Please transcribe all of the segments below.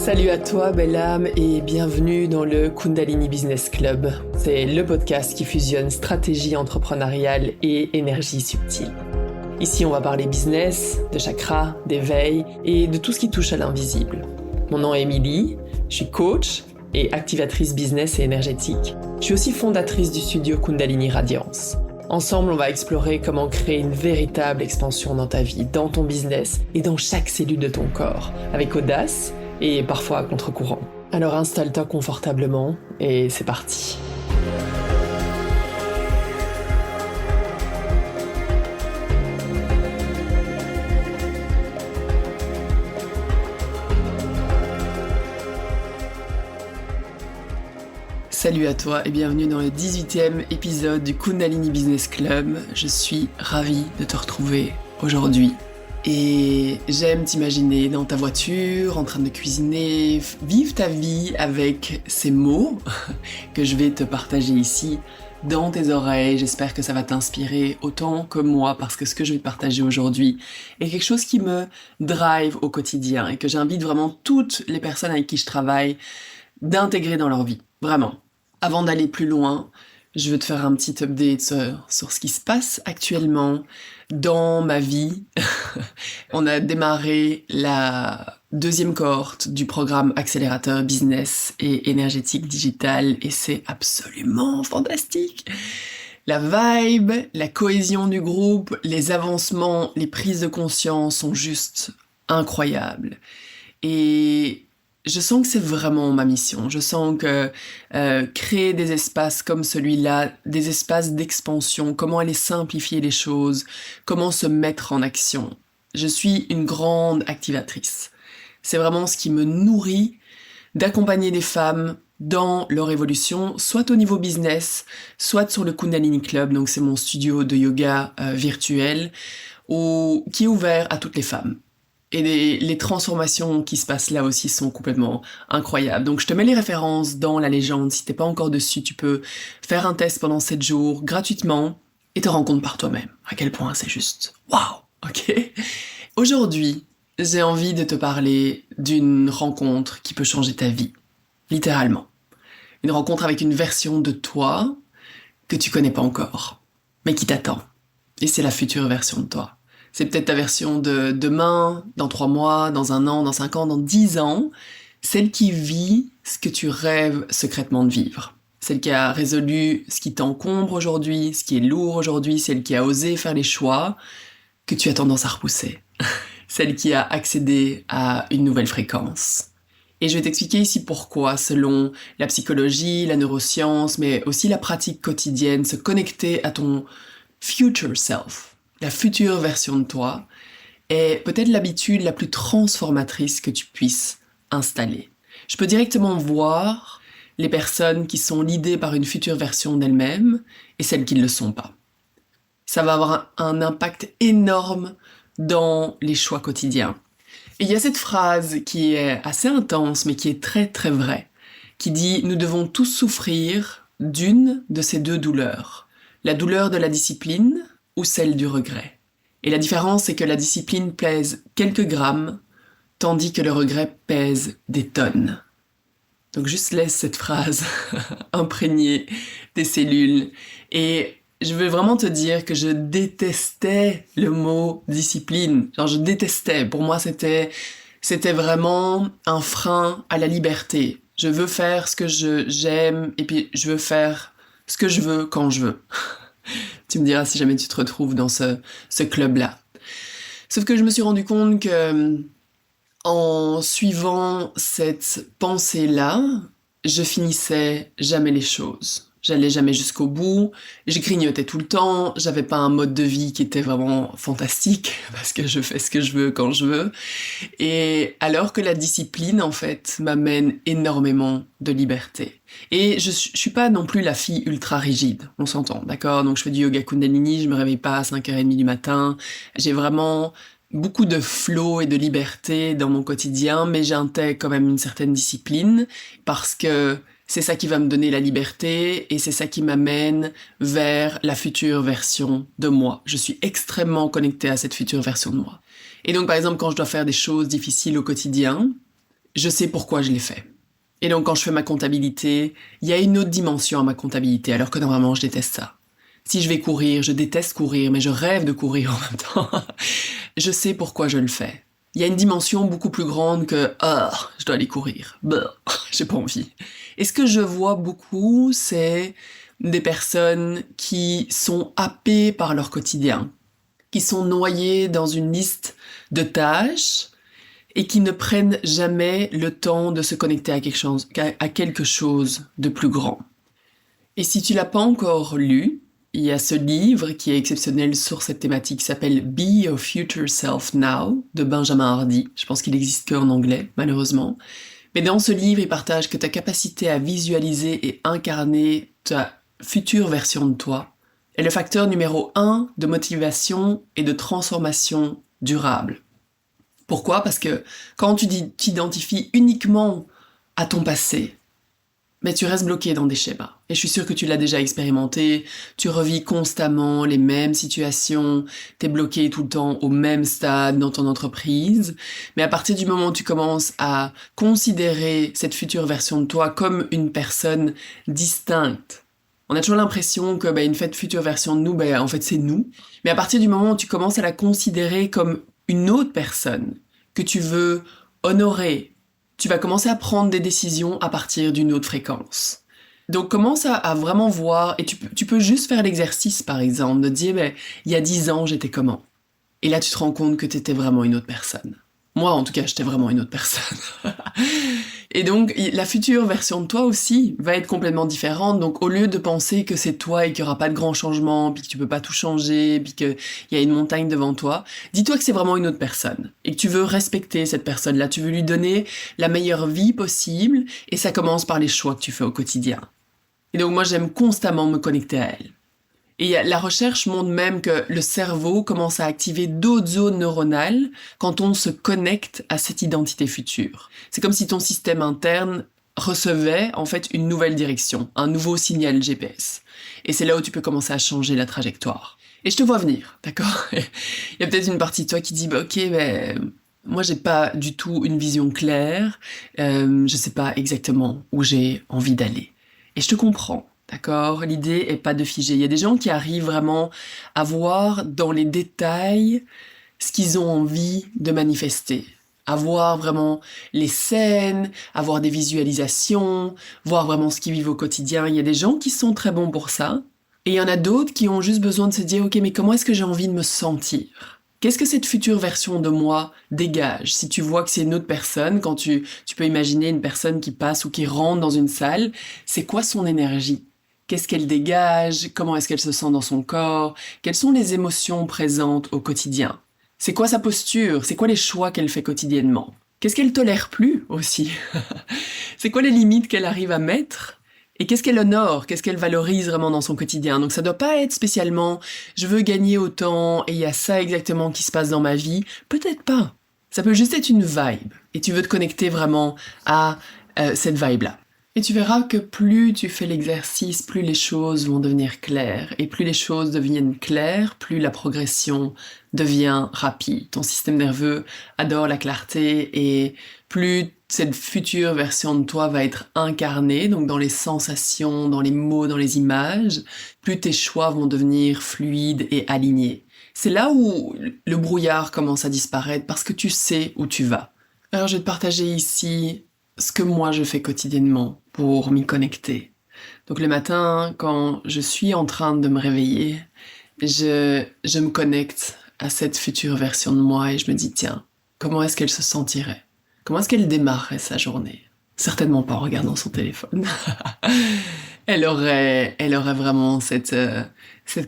Salut à toi, belle âme, et bienvenue dans le Kundalini Business Club. C'est le podcast qui fusionne stratégie entrepreneuriale et énergie subtile. Ici, on va parler business, de chakras, d'éveil et de tout ce qui touche à l'invisible. Mon nom est Émilie, je suis coach et activatrice business et énergétique. Je suis aussi fondatrice du studio Kundalini Radiance. Ensemble, on va explorer comment créer une véritable expansion dans ta vie, dans ton business et dans chaque cellule de ton corps, avec audace et parfois à contre-courant. Alors installe-toi confortablement et c'est parti. Salut à toi et bienvenue dans le 18e épisode du Kundalini Business Club. Je suis ravie de te retrouver aujourd'hui. Et j'aime t'imaginer dans ta voiture, en train de cuisiner, vivre ta vie avec ces mots que je vais te partager ici dans tes oreilles. J'espère que ça va t'inspirer autant que moi parce que ce que je vais te partager aujourd'hui est quelque chose qui me drive au quotidien et que j'invite vraiment toutes les personnes avec qui je travaille d'intégrer dans leur vie. Vraiment. Avant d'aller plus loin, je veux te faire un petit update sur ce qui se passe actuellement dans ma vie. On a démarré la deuxième cohorte du programme accélérateur business et énergétique digital et c'est absolument fantastique. La vibe, la cohésion du groupe, les avancements, les prises de conscience sont juste incroyables. Et je sens que c'est vraiment ma mission. Je sens que créer des espaces comme celui-là, des espaces d'expansion, comment aller simplifier les choses, comment se mettre en action. Je suis une grande activatrice. C'est vraiment ce qui me nourrit d'accompagner des femmes dans leur évolution, soit au niveau business, soit sur le Kundalini Club, donc c'est mon studio de yoga virtuel, qui est ouvert à toutes les femmes. Et les transformations qui se passent là aussi sont complètement incroyables. Donc je te mets les références dans la légende. Si t'es pas encore dessus, tu peux faire un test pendant 7 jours gratuitement et te rendre compte par toi-même à quel point c'est juste waouh, ok? Aujourd'hui, j'ai envie de te parler d'une rencontre qui peut changer ta vie, littéralement. Une rencontre avec une version de toi que tu connais pas encore, mais qui t'attend. Et c'est la future version de toi. C'est peut-être ta version de demain, dans 3 mois, dans 1 an, dans 5 ans, dans 10 ans. Celle qui vit ce que tu rêves secrètement de vivre. Celle qui a résolu ce qui t'encombre aujourd'hui, ce qui est lourd aujourd'hui. Celle qui a osé faire les choix que tu as tendance à repousser. Celle qui a accédé à une nouvelle fréquence. Et je vais t'expliquer ici pourquoi, selon la psychologie, la neuroscience, mais aussi la pratique quotidienne, se connecter à ton future self. La future version de toi est peut-être l'habitude la plus transformatrice que tu puisses installer. Je peux directement voir les personnes qui sont leadées par une future version d'elles-mêmes et celles qui ne le sont pas. Ça va avoir un impact énorme dans les choix quotidiens. Et il y a cette phrase qui est assez intense mais qui est très très vraie, qui dit « Nous devons tous souffrir d'une de ces 2 douleurs. La douleur de la discipline ou celle du regret. Et la différence, c'est que la discipline pèse quelques grammes, tandis que le regret pèse des tonnes. » Donc juste laisse cette phrase imprégner tes cellules. Et je veux vraiment te dire que je détestais le mot discipline. Genre je détestais. Pour moi, c'était vraiment un frein à la liberté. Je veux faire ce que j'aime et puis je veux faire ce que je veux quand je veux. Tu me diras si jamais tu te retrouves dans ce club-là. Sauf que je me suis rendu compte que en suivant cette pensée-là, je finissais jamais les choses. J'allais jamais jusqu'au bout, je grignotais tout le temps, j'avais pas un mode de vie qui était vraiment fantastique, parce que je fais ce que je veux quand je veux. Et alors que la discipline, en fait, m'amène énormément de liberté. Et je suis pas non plus la fille ultra rigide, on s'entend, d'accord? Donc je fais du yoga Kundalini, je me réveille pas à 5h30 du matin, j'ai vraiment beaucoup de flow et de liberté dans mon quotidien, mais j'intègre quand même une certaine discipline, parce que c'est ça qui va me donner la liberté et c'est ça qui m'amène vers la future version de moi. Je suis extrêmement connectée à cette future version de moi. Et donc, par exemple, quand je dois faire des choses difficiles au quotidien, je sais pourquoi je l'ai fait. Et donc quand je fais ma comptabilité, il y a une autre dimension à ma comptabilité, alors que normalement je déteste ça. Si je vais courir, je déteste courir, mais je rêve de courir en même temps. Je sais pourquoi je le fais. Il y a une dimension beaucoup plus grande que « Ah, je dois aller courir. Bah, j'ai pas envie. » Et ce que je vois beaucoup, c'est des personnes qui sont happées par leur quotidien, qui sont noyées dans une liste de tâches et qui ne prennent jamais le temps de se connecter à quelque chose de plus grand. Et si tu l'as pas encore lu, il y a ce livre qui est exceptionnel sur cette thématique qui s'appelle Be Your Future Self Now de Benjamin Hardy. Je pense qu'il n'existe qu'en anglais, malheureusement. Mais dans ce livre, il partage que ta capacité à visualiser et incarner ta future version de toi est le facteur numéro 1 de motivation et de transformation durable. Pourquoi ? Parce que quand tu t'identifies uniquement à ton passé, mais tu restes bloqué dans des schémas. Et je suis sûre que tu l'as déjà expérimenté, tu revis constamment les mêmes situations, t'es bloqué tout le temps au même stade dans ton entreprise, mais à partir du moment où tu commences à considérer cette future version de toi comme une personne distincte, on a toujours l'impression que une future version de nous, en fait c'est nous, mais à partir du moment où tu commences à la considérer comme une autre personne que tu veux honorer, tu vas commencer à prendre des décisions à partir d'une autre fréquence. Donc commence à vraiment voir, et tu peux juste faire l'exercice par exemple, de dire il y a 10 ans j'étais comment ? Et là tu te rends compte que tu étais vraiment une autre personne. Moi en tout cas j'étais vraiment une autre personne. Et donc la future version de toi aussi va être complètement différente, donc au lieu de penser que c'est toi et qu'il n'y aura pas de grands changements, puis que tu peux pas tout changer, puis qu'il y a une montagne devant toi, dis-toi que c'est vraiment une autre personne, et que tu veux respecter cette personne-là, tu veux lui donner la meilleure vie possible, et ça commence par les choix que tu fais au quotidien. Et donc moi j'aime constamment me connecter à elle. Et la recherche montre même que le cerveau commence à activer d'autres zones neuronales quand on se connecte à cette identité future. C'est comme si ton système interne recevait en fait une nouvelle direction, un nouveau signal GPS. Et c'est là où tu peux commencer à changer la trajectoire. Et je te vois venir, d'accord ? Il y a peut-être une partie de toi qui dit moi j'ai pas du tout une vision claire, je sais pas exactement où j'ai envie d'aller. Et je te comprends. D'accord ? L'idée est pas de figer. Il y a des gens qui arrivent vraiment à voir dans les détails ce qu'ils ont envie de manifester. À voir vraiment les scènes, à voir des visualisations, voir vraiment ce qu'ils vivent au quotidien. Il y a des gens qui sont très bons pour ça. Et il y en a d'autres qui ont juste besoin de se dire « Ok, mais comment est-ce que j'ai envie de me sentir ? Qu'est-ce que cette future version de moi dégage ?» Si tu vois que c'est une autre personne, quand tu peux imaginer une personne qui passe ou qui rentre dans une salle, c'est quoi son énergie ? Qu'est-ce qu'elle dégage ? Comment est-ce qu'elle se sent dans son corps ? Quelles sont les émotions présentes au quotidien ? C'est quoi sa posture ? C'est quoi les choix qu'elle fait quotidiennement ? Qu'est-ce qu'elle tolère plus aussi ? C'est quoi les limites qu'elle arrive à mettre ? Et qu'est-ce qu'elle honore ? Qu'est-ce qu'elle valorise vraiment dans son quotidien ? Donc ça doit pas être spécialement « je veux gagner autant et il y a ça exactement qui se passe dans ma vie ». Peut-être pas. Ça peut juste être une vibe. Et tu veux te connecter vraiment à cette vibe-là. Et tu verras que plus tu fais l'exercice, plus les choses vont devenir claires. Et plus les choses deviennent claires, plus la progression devient rapide. Ton système nerveux adore la clarté et plus cette future version de toi va être incarnée, donc dans les sensations, dans les mots, dans les images, plus tes choix vont devenir fluides et alignés. C'est là où le brouillard commence à disparaître parce que tu sais où tu vas. Alors je vais te partager ici ce que moi je fais quotidiennement pour m'y connecter. Donc le matin, quand je suis en train de me réveiller, je me connecte à cette future version de moi et je me dis tiens, comment est-ce qu'elle se sentirait ? Comment est-ce qu'elle démarrerait sa journée ? Certainement pas en regardant son téléphone. Elle aurait vraiment cette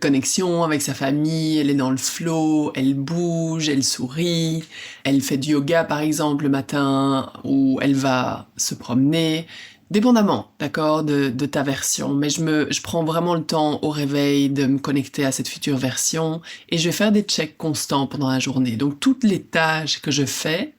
connexion avec sa famille, elle est dans le flow, elle bouge, elle sourit, elle fait du yoga par exemple le matin, ou elle va se promener, dépendamment, d'accord, de ta version. Mais je prends vraiment le temps au réveil de me connecter à cette future version, et je vais faire des checks constants pendant la journée. Donc toutes les tâches que je fais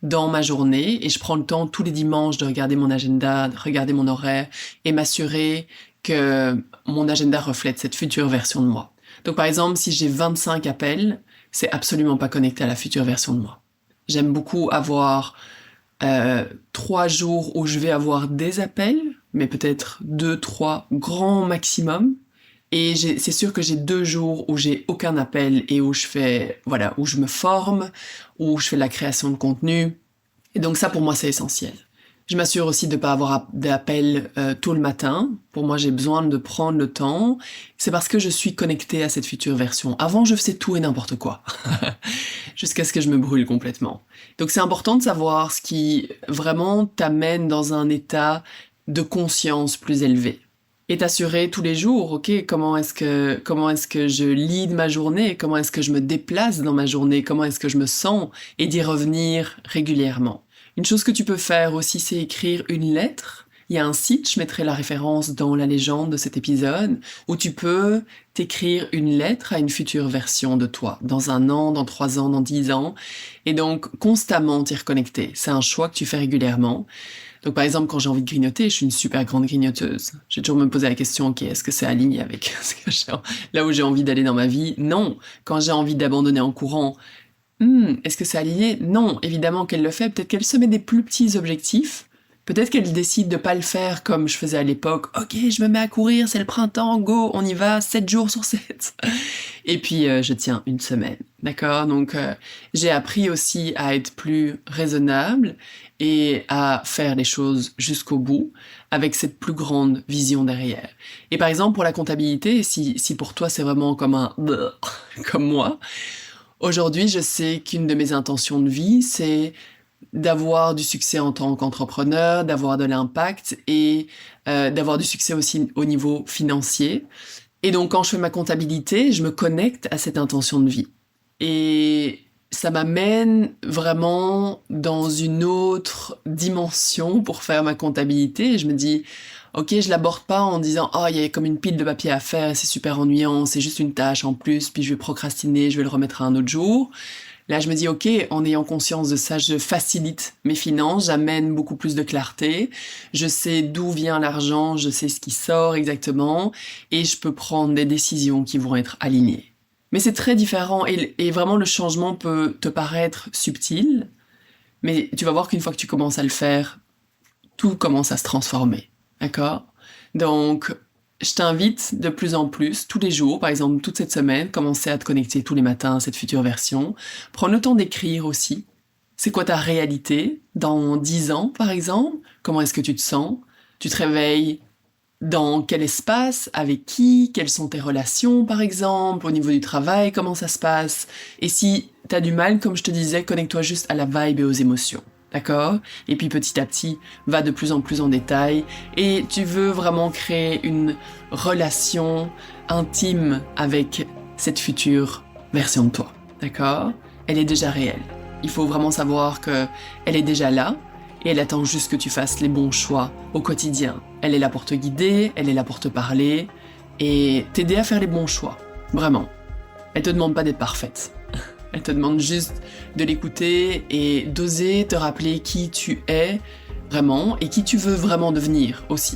dans ma journée, et je prends le temps tous les dimanches de regarder mon agenda, de regarder mon horaire, et m'assurer que mon agenda reflète cette future version de moi. Donc par exemple, si j'ai 25 appels, c'est absolument pas connecté à la future version de moi. J'aime beaucoup avoir 3 jours où je vais avoir des appels, mais peut-être 2, 3 grands maximum. Et c'est sûr que j'ai 2 jours où j'ai aucun appel et où où je me forme, où je fais de la création de contenu. Et donc ça, pour moi, c'est essentiel. Je m'assure aussi de ne pas avoir d'appels tôt le matin. Pour moi, j'ai besoin de prendre le temps. C'est parce que je suis connectée à cette future version. Avant, je faisais tout et n'importe quoi. Jusqu'à ce que je me brûle complètement. Donc c'est important de savoir ce qui vraiment t'amène dans un état de conscience plus élevé. Et t'assurer tous les jours, ok, comment est-ce que je lead ma journée, comment est-ce que je me déplace dans ma journée, comment est-ce que je me sens, et d'y revenir régulièrement. Une chose que tu peux faire aussi, c'est écrire une lettre. Il y a un site, je mettrai la référence dans la légende de cet épisode, où tu peux t'écrire une lettre à une future version de toi, dans 1 an, dans 3 ans, dans 10 ans, et donc constamment t'y reconnecter. C'est un choix que tu fais régulièrement. Donc par exemple, quand j'ai envie de grignoter, je suis une super grande grignoteuse. J'ai toujours me posé la question, ok, est-ce que c'est aligné avec là où j'ai envie d'aller dans ma vie? Non. Quand j'ai envie d'abandonner en courant, est-ce que c'est aligné? Non, évidemment qu'elle le fait. Peut-être qu'elle se met des plus petits objectifs. Peut-être qu'elle décide de pas le faire comme je faisais à l'époque. Ok, je me mets à courir, c'est le printemps, go, on y va, 7 jours sur 7. Et puis je tiens 1 semaine, d'accord? Donc j'ai appris aussi à être plus raisonnable et à faire les choses jusqu'au bout, avec cette plus grande vision derrière. Et par exemple, pour la comptabilité, si pour toi c'est vraiment comme comme moi, aujourd'hui je sais qu'une de mes intentions de vie, c'est d'avoir du succès en tant qu'entrepreneur, d'avoir de l'impact et d'avoir du succès aussi au niveau financier. Et donc quand je fais ma comptabilité, je me connecte à cette intention de vie. Et ça m'amène vraiment dans une autre dimension pour faire ma comptabilité. Et je me dis, ok, je l'aborde pas en disant « Oh, il y a comme une pile de papier à faire, c'est super ennuyant, c'est juste une tâche en plus, puis je vais procrastiner, je vais le remettre à un autre jour. » Là, je me dis, ok, en ayant conscience de ça, je facilite mes finances, j'amène beaucoup plus de clarté, je sais d'où vient l'argent, je sais ce qui sort exactement, et je peux prendre des décisions qui vont être alignées. Mais c'est très différent, et vraiment le changement peut te paraître subtil, mais tu vas voir qu'une fois que tu commences à le faire, tout commence à se transformer, d'accord? Donc, je t'invite de plus en plus, tous les jours, par exemple toute cette semaine, commencer à te connecter tous les matins à cette future version. Prends le temps d'écrire aussi. C'est quoi ta réalité dans 10 ans, par exemple? Comment est-ce que tu te sens? Tu te réveilles dans quel espace? Avec qui? Quelles sont tes relations, par exemple? Au niveau du travail, comment ça se passe? Et si t'as du mal, comme je te disais, connecte-toi juste à la vibe et aux émotions. D'accord? Et puis petit à petit, va de plus en plus en détail et tu veux vraiment créer une relation intime avec cette future version de toi. D'accord? Elle est déjà réelle. Il faut vraiment savoir que elle est déjà là et elle attend juste que tu fasses les bons choix au quotidien. Elle est là pour te guider, elle est là pour te parler et t'aider à faire les bons choix. Vraiment. Elle te demande pas d'être parfaite. Elle te demande juste de l'écouter et d'oser te rappeler qui tu es vraiment et qui tu veux vraiment devenir aussi.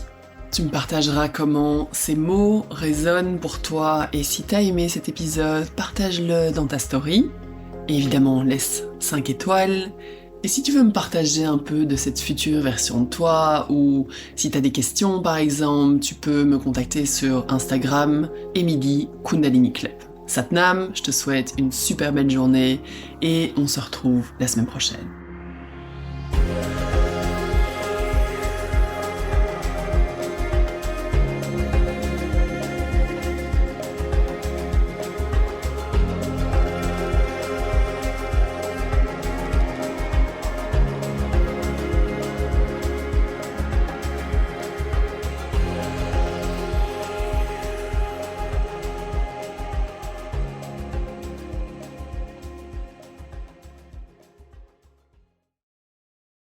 Tu me partageras comment ces mots résonnent pour toi et si t'as aimé cet épisode, partage-le dans ta story. Et évidemment, laisse 5 étoiles. Et si tu veux me partager un peu de cette future version de toi ou si t'as des questions par exemple, tu peux me contacter sur Instagram, Emily Kundalini Club. Satnam, je te souhaite une super belle journée et on se retrouve la semaine prochaine.